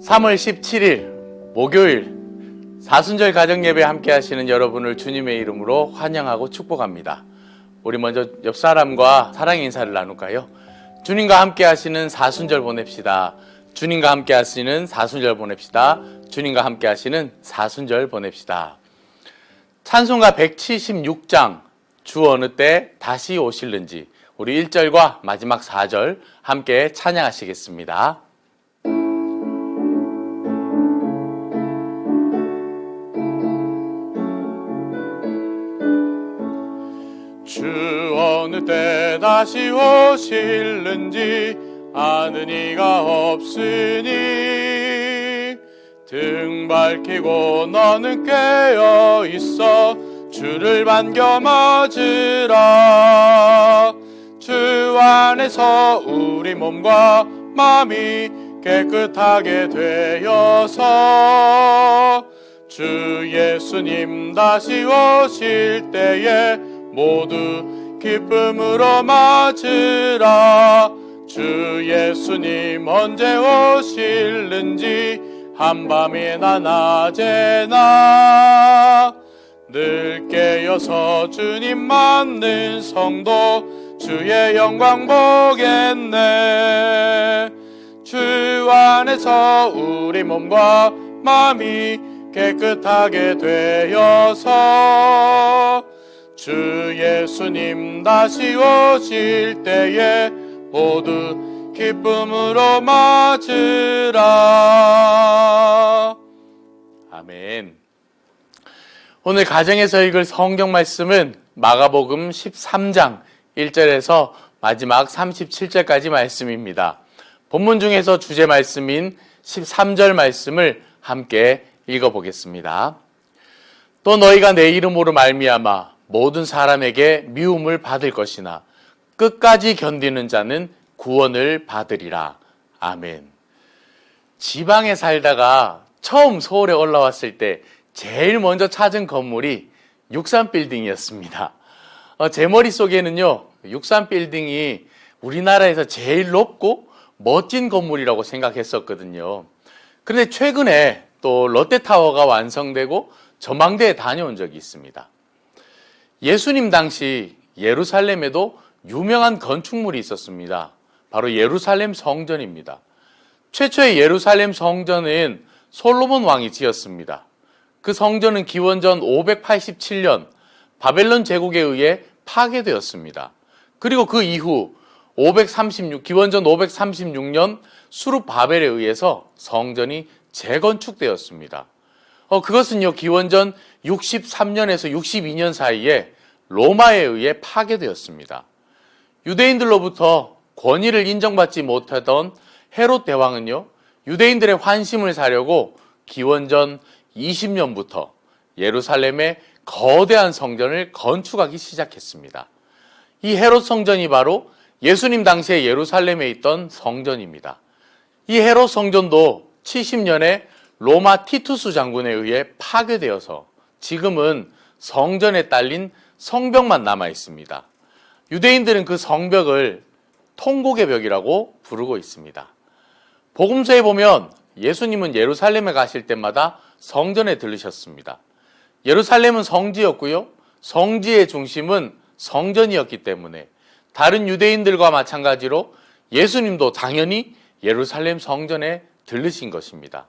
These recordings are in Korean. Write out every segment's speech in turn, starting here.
3월 17일 목요일 사순절 가정예배 함께 하시는 여러분을 주님의 이름으로 환영하고 축복합니다. 우리 먼저 옆 사람과 사랑의 인사를 나눌까요? 주님과 함께 하시는 사순절 보냅시다. 주님과 함께 하시는 사순절 보냅시다. 주님과 함께 하시는 사순절 보냅시다. 찬송가 176장 주 어느 때 다시 오실는지 우리 1절과 마지막 4절 함께 찬양하시겠습니다. 주 어느 때 다시 오실는지 아는 이가 없으니 등 밝히고 너는 깨어 있어 주를 반겨 맞으라. 주 안에서 우리 몸과 마음이 깨끗하게 되어서 주 예수님 다시 오실 때에 모두 기쁨으로 맞으라. 주 예수님 언제 오실는지 한밤이나 낮에나 늘 깨어서 주님 맞는 성도 주의 영광 보겠네. 주 안에서 우리 몸과 마음이 깨끗하게 되어서 주 예수님 다시 오실 때에 모두 기쁨으로 맞으라. 아멘. 오늘 가정에서 읽을 성경 말씀은 마가복음 13장 1절에서 마지막 37절까지 말씀입니다. 본문 중에서 주제 말씀인 13절 말씀을 함께 읽어보겠습니다. 또 너희가 내 이름으로 말미암아 모든 사람에게 미움을 받을 것이나 끝까지 견디는 자는 구원을 받으리라. 아멘. 지방에 살다가 처음 서울에 올라왔을 때 제일 먼저 찾은 건물이 63빌딩이었습니다. 제 머릿속에는요, 63빌딩이 우리나라에서 제일 높고 멋진 건물이라고 생각했었거든요. 그런데 최근에 또 롯데타워가 완성되고 전망대에 다녀온 적이 있습니다. 예수님 당시 예루살렘에도 유명한 건축물이 있었습니다. 바로 예루살렘 성전입니다. 최초의 예루살렘 성전은 솔로몬 왕이 지었습니다. 그 성전은 기원전 587년 바벨론 제국에 의해 파괴되었습니다. 그리고 그 이후 기원전 536년 수룹바벨에 의해서 성전이 재건축되었습니다. 그것은요, 기원전 63년에서 62년 사이에 로마에 의해 파괴되었습니다. 유대인들로부터 권위를 인정받지 못하던 헤롯 대왕은요, 유대인들의 환심을 사려고 기원전 20년부터 예루살렘에 거대한 성전을 건축하기 시작했습니다. 이 헤롯 성전이 바로 예수님 당시에 예루살렘에 있던 성전입니다. 이 헤롯 성전도 70년에 로마 티투스 장군에 의해 파괴되어서 지금은 성전에 딸린 성벽만 남아 있습니다. 유대인들은 그 성벽을 통곡의 벽이라고 부르고 있습니다. 복음서에 보면 예수님은 예루살렘에 가실 때마다 성전에 들르셨습니다. 예루살렘은 성지였고요, 성지의 중심은 성전이었기 때문에 다른 유대인들과 마찬가지로 예수님도 당연히 예루살렘 성전에 들르신 것입니다.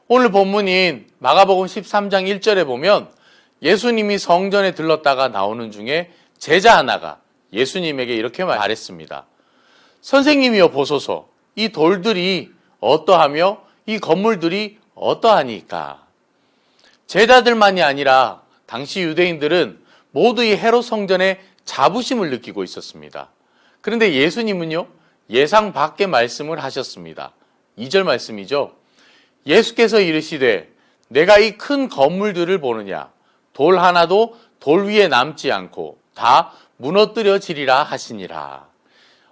오늘 본문인 마가복음 13장 1절에 보면 예수님이 성전에 들렀다가 나오는 중에 제자 하나가 예수님에게 이렇게 말했습니다. 선생님이여 보소서, 이 돌들이 어떠하며 이 건물들이 어떠하니까. 제자들만이 아니라 당시 유대인들은 모두 이 헤롯 성전에 자부심을 느끼고 있었습니다. 그런데 예수님은요, 예상 밖의 말씀을 하셨습니다. 2절 말씀이죠. 예수께서 이르시되 내가 이 큰 건물들을 보느냐, 돌 하나도 돌 위에 남지 않고 다 무너뜨려지리라 하시니라.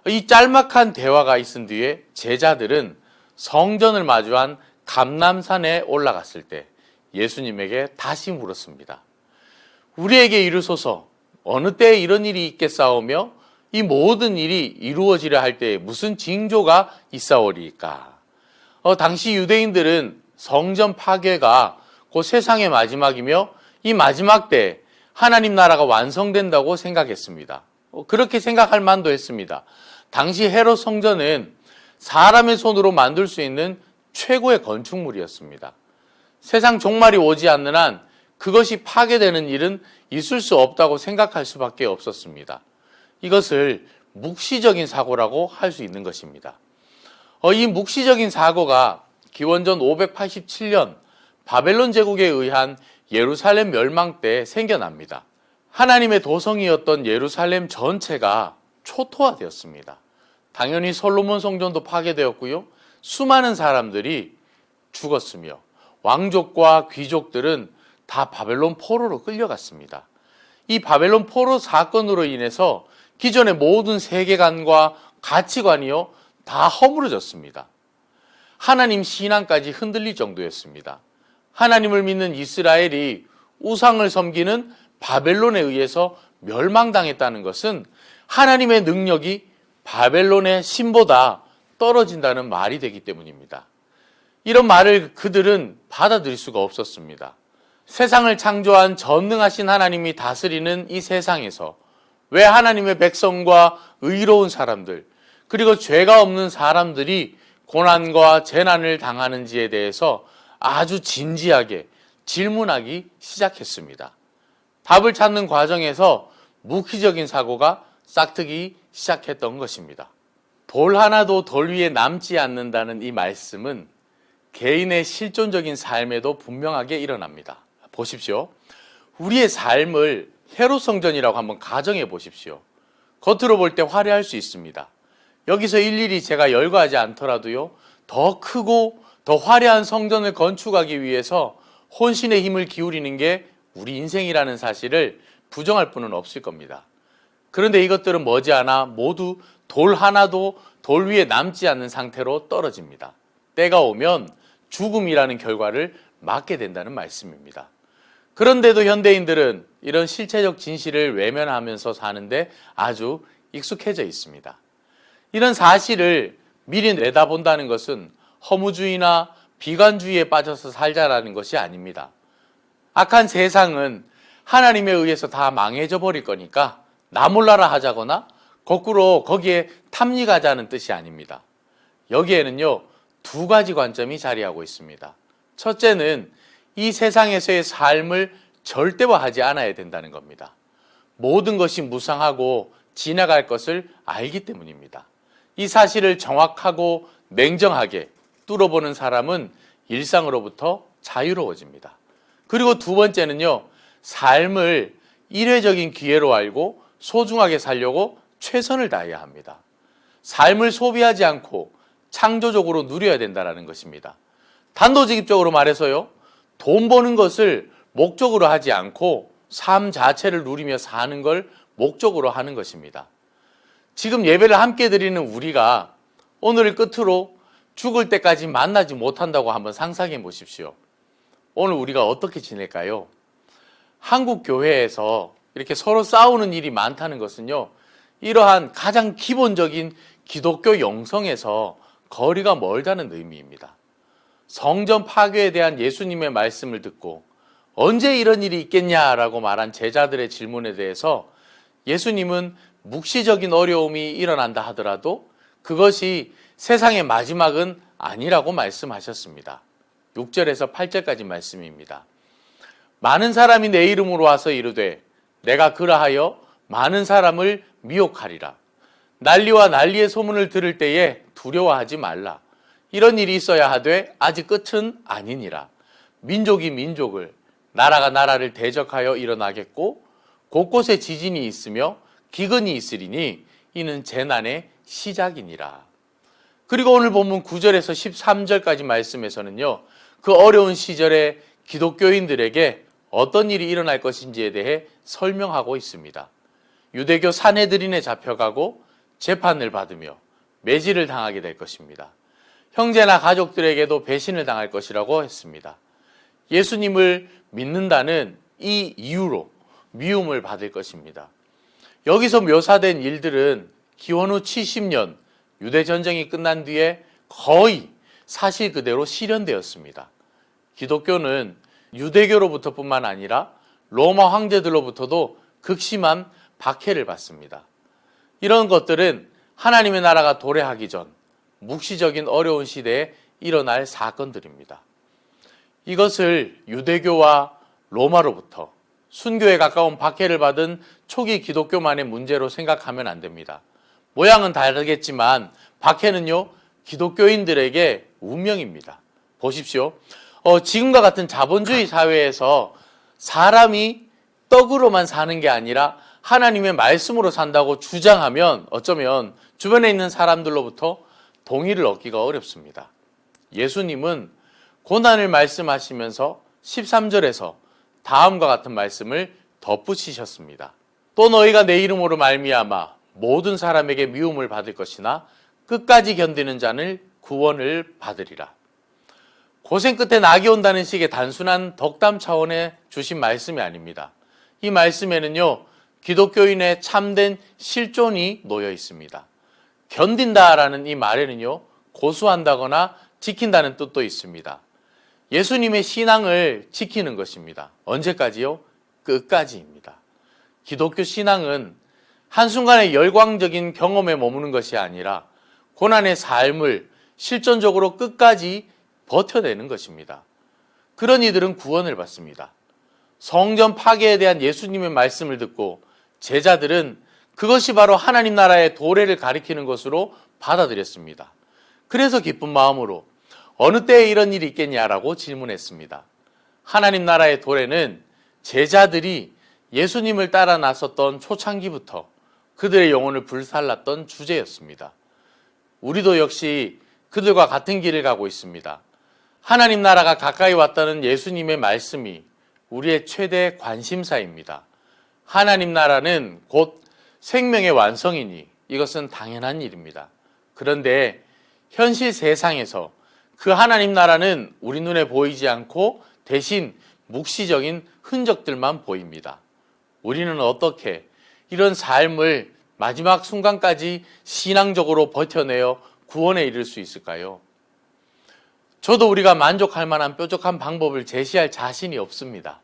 이 짤막한 대화가 있은 뒤에 제자들은 성전을 마주한 감람산에 올라갔을 때 예수님에게 다시 물었습니다. 우리에게 이르소서, 어느 때에 이런 일이 있겠사오며 이 모든 일이 이루어지려 할 때에 무슨 징조가 있사오리까? 당시 유대인들은 성전 파괴가 곧 세상의 마지막이며 이 마지막 때 하나님 나라가 완성된다고 생각했습니다. 그렇게 생각할 만도 했습니다. 당시 헤롯 성전은 사람의 손으로 만들 수 있는 최고의 건축물이었습니다. 세상 종말이 오지 않는 한 그것이 파괴되는 일은 있을 수 없다고 생각할 수밖에 없었습니다. 이것을 묵시적인 사고라고 할 수 있는 것입니다. 이 묵시적인 사고가 기원전 587년 바벨론 제국에 의한 예루살렘 멸망 때 생겨납니다. 하나님의 도성이었던 예루살렘 전체가 초토화되었습니다. 당연히 솔로몬 성전도 파괴되었고요. 수많은 사람들이 죽었으며 왕족과 귀족들은 다 바벨론 포로로 끌려갔습니다. 이 바벨론 포로 사건으로 인해서 기존의 모든 세계관과 가치관이요 다 허물어졌습니다. 하나님 신앙까지 흔들릴 정도였습니다. 하나님을 믿는 이스라엘이 우상을 섬기는 바벨론에 의해서 멸망당했다는 것은 하나님의 능력이 바벨론의 신보다 떨어진다는 말이 되기 때문입니다. 이런 말을 그들은 받아들일 수가 없었습니다. 세상을 창조한 전능하신 하나님이 다스리는 이 세상에서 왜 하나님의 백성과 의로운 사람들, 그리고 죄가 없는 사람들이 고난과 재난을 당하는지에 대해서 아주 진지하게 질문하기 시작했습니다. 답을 찾는 과정에서 묵시적인 사고가 싹트기 시작했던 것입니다. 돌 하나도 돌 위에 남지 않는다는 이 말씀은 개인의 실존적인 삶에도 분명하게 일어납니다. 보십시오. 우리의 삶을 헤롯 성전이라고 한번 가정해 보십시오. 겉으로 볼 때 화려할 수 있습니다. 여기서 일일이 제가 열거하지 않더라도요, 더 크고 더 화려한 성전을 건축하기 위해서 혼신의 힘을 기울이는 게 우리 인생이라는 사실을 부정할 분은 없을 겁니다. 그런데 이것들은 머지않아 모두 돌 하나도 돌 위에 남지 않는 상태로 떨어집니다. 때가 오면 죽음이라는 결과를 맞게 된다는 말씀입니다. 그런데도 현대인들은 이런 실체적 진실을 외면하면서 사는데 아주 익숙해져 있습니다. 이런 사실을 미리 내다본다는 것은 허무주의나 비관주의에 빠져서 살자라는 것이 아닙니다. 악한 세상은 하나님에 의해서 다 망해져 버릴 거니까 나 몰라라 하자거나 거꾸로 거기에 탐닉하자는 뜻이 아닙니다. 여기에는요, 두 가지 관점이 자리하고 있습니다. 첫째는 이 세상에서의 삶을 절대화하지 않아야 된다는 겁니다. 모든 것이 무상하고 지나갈 것을 알기 때문입니다. 이 사실을 정확하고 냉정하게 뚫어보는 사람은 일상으로부터 자유로워집니다. 그리고 두 번째는요, 삶을 일회적인 기회로 알고 소중하게 살려고 최선을 다해야 합니다. 삶을 소비하지 않고 창조적으로 누려야 된다는 것입니다. 단도직입적으로 말해서요, 돈 버는 것을 목적으로 하지 않고 삶 자체를 누리며 사는 걸 목적으로 하는 것입니다. 지금 예배를 함께 드리는 우리가 오늘을 끝으로 죽을 때까지 만나지 못한다고 한번 상상해 보십시오. 오늘 우리가 어떻게 지낼까요? 한국 교회에서 이렇게 서로 싸우는 일이 많다는 것은요, 이러한 가장 기본적인 기독교 영성에서 거리가 멀다는 의미입니다. 성전 파괴에 대한 예수님의 말씀을 듣고 언제 이런 일이 있겠냐라고 말한 제자들의 질문에 대해서 예수님은 묵시적인 어려움이 일어난다 하더라도 그것이 세상의 마지막은 아니라고 말씀하셨습니다. 6절에서 8절까지 말씀입니다. 많은 사람이 내 이름으로 와서 이르되 내가 그러하여 많은 사람을 미혹하리라. 난리와 난리의 소문을 들을 때에 두려워하지 말라. 이런 일이 있어야 하되 아직 끝은 아니니라. 민족이 민족을, 나라가 나라를 대적하여 일어나겠고 곳곳에 지진이 있으며 기근이 있으리니 이는 재난의 시작이니라. 그리고 오늘 본문 9절에서 13절까지 말씀에서는요, 그 어려운 시절에 기독교인들에게 어떤 일이 일어날 것인지에 대해 설명하고 있습니다. 유대교 산헤드린에 잡혀가고 재판을 받으며 매질을 당하게 될 것입니다. 형제나 가족들에게도 배신을 당할 것이라고 했습니다. 예수님을 믿는다는 이 이유로 미움을 받을 것입니다. 여기서 묘사된 일들은 기원 후 70년 유대전쟁이 끝난 뒤에 거의 사실 그대로 실현되었습니다. 기독교는 유대교로부터뿐만 아니라 로마 황제들로부터도 극심한 박해를 받습니다. 이런 것들은 하나님의 나라가 도래하기 전 묵시적인 어려운 시대에 일어날 사건들입니다. 이것을 유대교와 로마로부터 순교에 가까운 박해를 받은 초기 기독교만의 문제로 생각하면 안 됩니다. 모양은 다르겠지만 박해는요, 기독교인들에게 운명입니다. 보십시오. 지금과 같은 자본주의 사회에서 사람이 떡으로만 사는 게 아니라 하나님의 말씀으로 산다고 주장하면 어쩌면 주변에 있는 사람들로부터 동의를 얻기가 어렵습니다. 예수님은 고난을 말씀하시면서 13절에서 다음과 같은 말씀을 덧붙이셨습니다. 또 너희가 내 이름으로 말미암아 모든 사람에게 미움을 받을 것이나 끝까지 견디는 자는 구원을 받으리라. 고생 끝에 낙이 온다는 식의 단순한 덕담 차원의 주신 말씀이 아닙니다. 이 말씀에는요, 기독교인의 참된 실존이 놓여 있습니다. 견딘다라는 이 말에는요, 고수한다거나 지킨다는 뜻도 있습니다. 예수님의 신앙을 지키는 것입니다. 언제까지요? 끝까지입니다. 기독교 신앙은 한순간의 열광적인 경험에 머무는 것이 아니라 고난의 삶을 실존적으로 끝까지 버텨내는 것입니다. 그런 이들은 구원을 받습니다. 성전 파괴에 대한 예수님의 말씀을 듣고 제자들은 그것이 바로 하나님 나라의 도래를 가리키는 것으로 받아들였습니다. 그래서 기쁜 마음으로 어느 때에 이런 일이 있겠냐라고 질문했습니다. 하나님 나라의 도래는 제자들이 예수님을 따라 나섰던 초창기부터 그들의 영혼을 불살랐던 주제였습니다. 우리도 역시 그들과 같은 길을 가고 있습니다. 하나님 나라가 가까이 왔다는 예수님의 말씀이 우리의 최대 관심사입니다. 하나님 나라는 곧 생명의 완성이니 이것은 당연한 일입니다. 그런데 현실 세상에서 그 하나님 나라는 우리 눈에 보이지 않고 대신 묵시적인 흔적들만 보입니다. 우리는 어떻게 이런 삶을 마지막 순간까지 신앙적으로 버텨내어 구원에 이를 수 있을까요? 저도 우리가 만족할 만한 뾰족한 방법을 제시할 자신이 없습니다.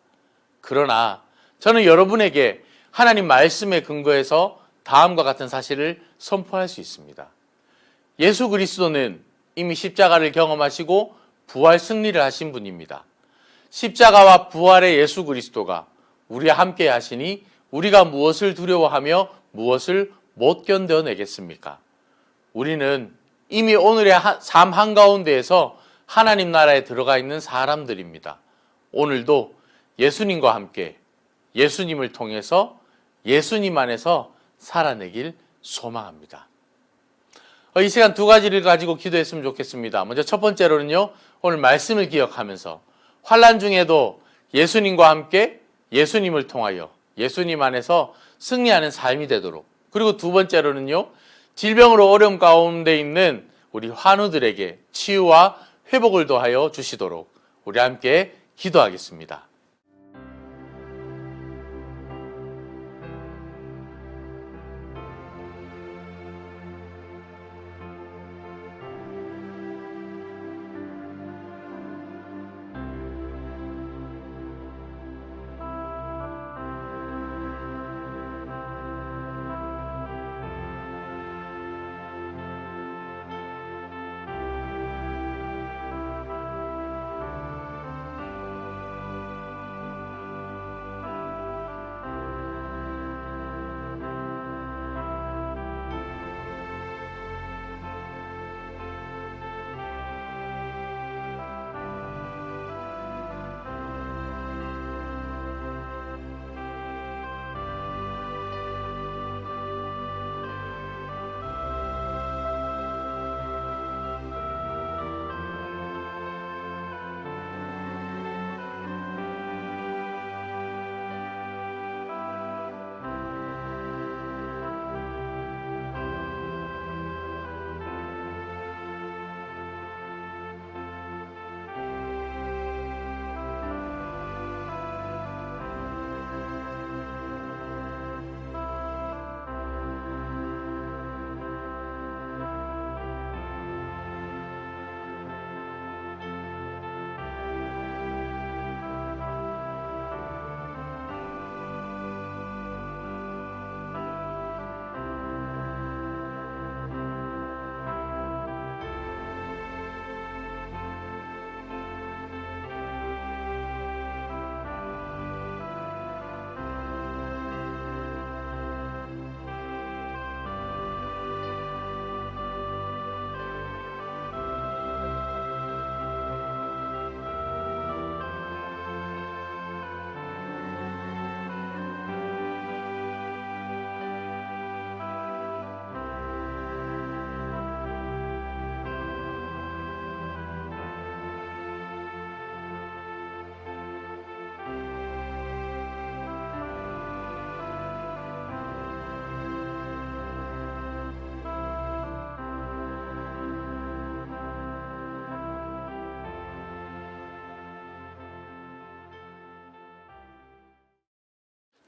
그러나 저는 여러분에게 하나님 말씀에 근거해서 다음과 같은 사실을 선포할 수 있습니다. 예수 그리스도는 이미 십자가를 경험하시고 부활 승리를 하신 분입니다. 십자가와 부활의 예수 그리스도가 우리와 함께 하시니 우리가 무엇을 두려워하며 무엇을 못 견뎌내겠습니까? 우리는 이미 오늘의 삶 한가운데에서 하나님 나라에 들어가 있는 사람들입니다. 오늘도 예수님과 함께 예수님을 통해서 예수님 안에서 살아내길 소망합니다. 이 시간 두 가지를 가지고 기도했으면 좋겠습니다. 먼저 첫 번째로는요, 오늘 말씀을 기억하면서 환난 중에도 예수님과 함께 예수님을 통하여 예수님 안에서 승리하는 삶이 되도록, 그리고 두 번째로는요, 질병으로 어려움 가운데 있는 우리 환우들에게 치유와 회복을 더하여 주시도록 우리 함께 기도하겠습니다.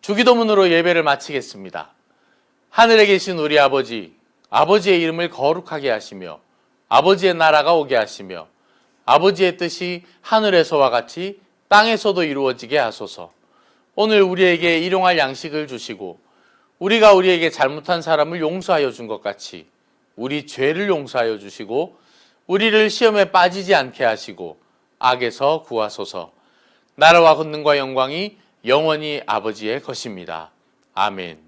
주기도문으로 예배를 마치겠습니다. 하늘에 계신 우리 아버지, 아버지의 이름을 거룩하게 하시며 아버지의 나라가 오게 하시며 아버지의 뜻이 하늘에서와 같이 땅에서도 이루어지게 하소서. 오늘 우리에게 일용할 양식을 주시고 우리가 우리에게 잘못한 사람을 용서하여 준 것 같이 우리 죄를 용서하여 주시고 우리를 시험에 빠지지 않게 하시고 악에서 구하소서. 나라와 권능과 영광이 영원히 아버지의 것입니다. 아멘.